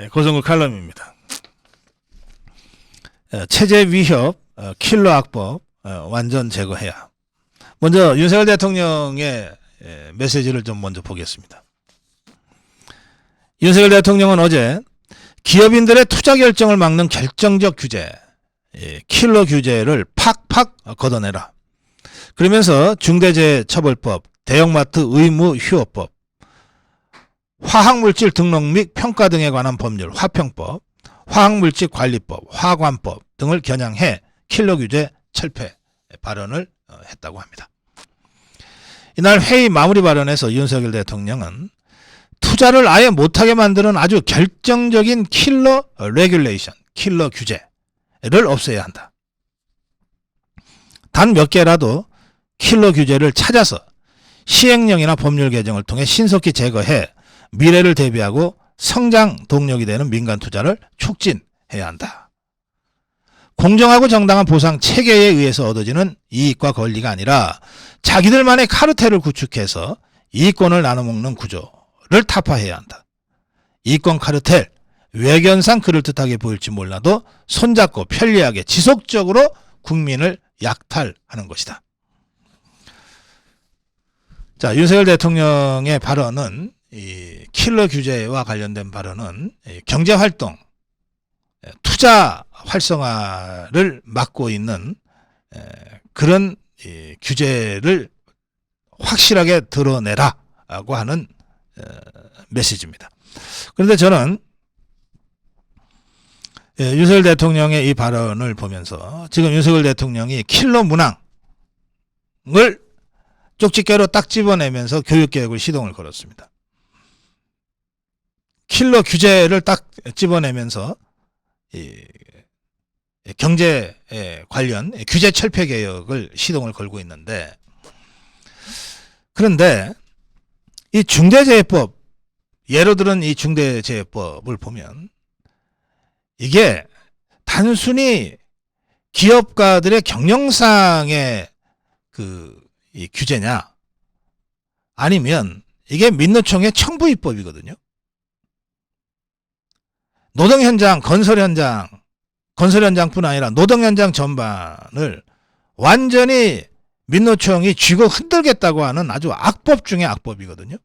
고성국 칼럼입니다. 체제 위협, 킬러 악법 완전 제거해야. 먼저 윤석열 대통령의 메시지를 좀 먼저 보겠습니다. 윤석열 대통령은 어제 기업인들의 투자 결정을 막는 결정적 규제, 킬러 규제를 팍팍 걷어내라. 그러면서 중대재해처벌법, 대형마트 의무휴업법, 화학물질 등록 및 평가 등에 관한 법률, 화평법, 화학물질 관리법, 화관법 등을 겨냥해 킬러 규제 철폐 발언을 했다고 합니다. 이날 회의 마무리 발언에서 윤석열 대통령은 투자를 아예 못하게 만드는 아주 결정적인 킬러 레귤레이션, 킬러 규제를 없애야 한다. 단 몇 개라도 킬러 규제를 찾아서 시행령이나 법률 개정을 통해 신속히 제거해 미래를 대비하고 성장 동력이 되는 민간 투자를 촉진해야 한다. 공정하고 정당한 보상 체계에 의해서 얻어지는 이익과 권리가 아니라 자기들만의 카르텔을 구축해서 이익권을 나눠먹는 구조를 타파해야 한다. 이익권 카르텔, 외견상 그럴듯하게 보일지 몰라도 손잡고 편리하게 지속적으로 국민을 약탈하는 것이다. 자, 윤석열 대통령의 발언은 이 킬러 규제와 관련된 발언은 경제활동, 투자 활성화를 막고 있는 그런 규제를 확실하게 드러내라고 하는 메시지입니다. 그런데 저는 윤석열 대통령의 이 발언을 보면서 지금 윤석열 대통령이 킬러 문항을 쪽집게로 딱 집어내면서 교육개혁을 시동을 걸었습니다. 킬러 규제를 딱 집어내면서 경제 관련 규제 철폐 개혁을 시동을 걸고 있는데, 그런데 이 중대재해법, 예로 들은 이 중대재해법을 보면 이게 단순히 기업가들의 경영상의 이 규제냐, 아니면 이게 민노총의 청부입법이거든요. 노동 현장, 건설 현장뿐 아니라 노동 현장 전반을 완전히 민노총이 쥐고 흔들겠다고 하는 아주 악법 중의 악법이거든요.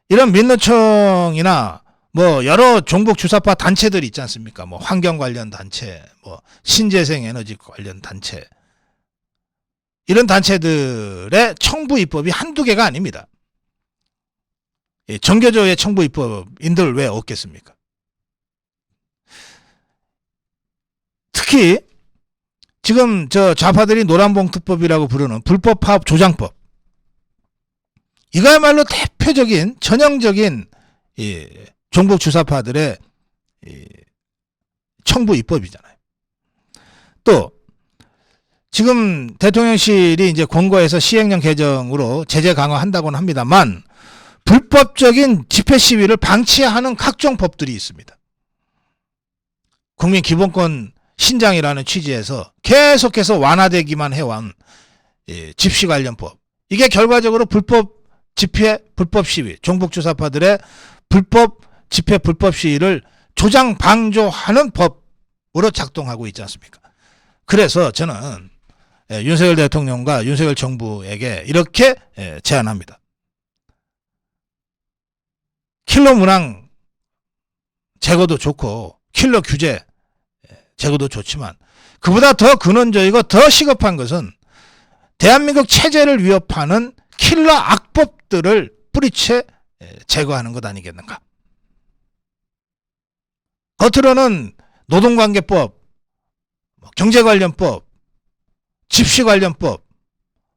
이런 민노총이나 뭐 여러 종북 주사파 단체들이 있지 않습니까? 뭐 환경 관련 단체, 뭐 신재생 에너지 관련 단체, 이런 단체들의 청부 입법이 한두 개가 아닙니다. 정교조의 청부 입법인들 왜 없겠습니까? 특히 지금 저 좌파들이 노란봉투법이라고 부르는 불법 파업 조장법, 이거야말로 대표적인 전형적인 종북 주사파들의 청부 입법이잖아요. 또 지금 대통령실이 이제 권고해서 시행령 개정으로 제재 강화한다고는 합니다만 불법적인 집회 시위를 방치하는 각종 법들이 있습니다. 국민 기본권 신장이라는 취지에서 계속해서 완화되기만 해온 집시 관련법, 이게 결과적으로 불법 집회, 불법 시위, 종북 주사파들의 불법 집회, 불법 시위를 조장 방조하는 법으로 작동하고 있지 않습니까? 그래서 저는 윤석열 대통령과 윤석열 정부에게 이렇게 제안합니다. 킬러 문항 제거도 좋고 킬러 규제 제거도 좋지만 그보다 더 근원적이고 더 시급한 것은 대한민국 체제를 위협하는 킬러 악법들을 뿌리채 제거하는 것 아니겠는가. 겉으로는 노동관계법, 경제관련법, 집시관련법,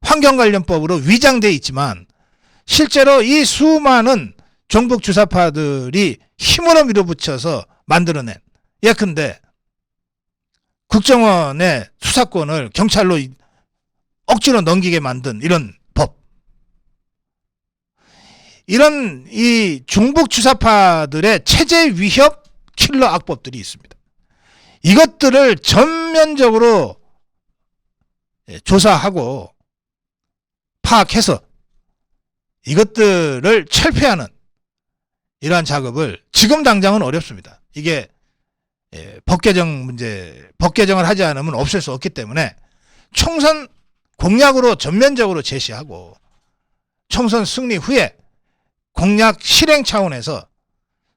환경관련법으로 위장되어 있지만 실제로 이 수많은 종북 주사파들이 힘으로 밀어붙여서 만들어낸, 예컨대 국정원의 수사권을 경찰로 억지로 넘기게 만든 이런 법, 이런 이 종북 주사파들의 체제 위협 킬러 악법들이 있습니다. 이것들을 전면적으로 조사하고 파악해서 이것들을 철폐하는 이러한 작업을 지금 당장은 어렵습니다. 이게 법 개정을 하지 않으면 없앨 수 없기 때문에 총선 공약으로 전면적으로 제시하고 총선 승리 후에 공약 실행 차원에서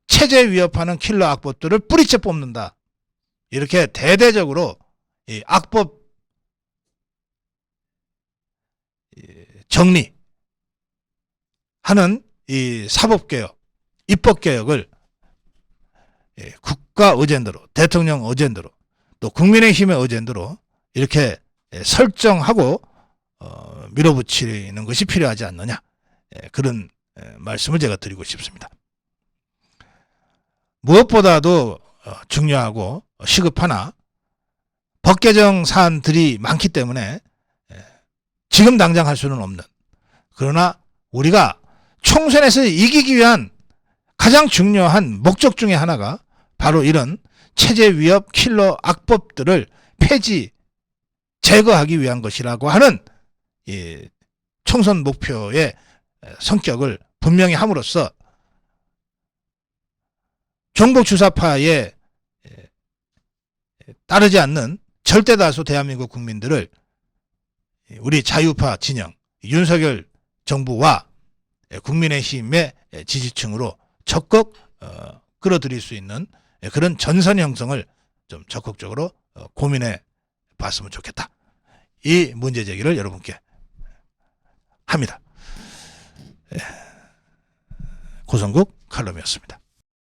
체제 위협하는 킬러 악법들을 뿌리째 뽑는다. 이렇게 대대적으로 이 악법 정리하는 이 사법개혁, 입법개혁을 국가 어젠더로, 대통령 어젠더로, 또 국민의힘의 어젠더로 이렇게 설정하고 밀어붙이는 것이 필요하지 않느냐, 그런 말씀을 제가 드리고 싶습니다. 무엇보다도 중요하고 시급하나 법 개정 사안들이 많기 때문에 지금 당장 할 수는 없는, 그러나 우리가 총선에서 이기기 위한 가장 중요한 목적 중에 하나가 바로 이런 체제 위협 킬러 악법들을 폐지 제거하기 위한 것이라고 하는 이 총선 목표의 성격을 분명히 함으로써 종북주사파에 따르지 않는 절대다수 대한민국 국민들을 우리 자유파 진영, 윤석열 정부와 국민의힘의 지지층으로 적극 끌어들일 수 있는 그런 전선 형성을 좀 적극적으로 고민해 봤으면 좋겠다. 이 문제 제기를 여러분께 합니다. 고성국 칼럼이었습니다.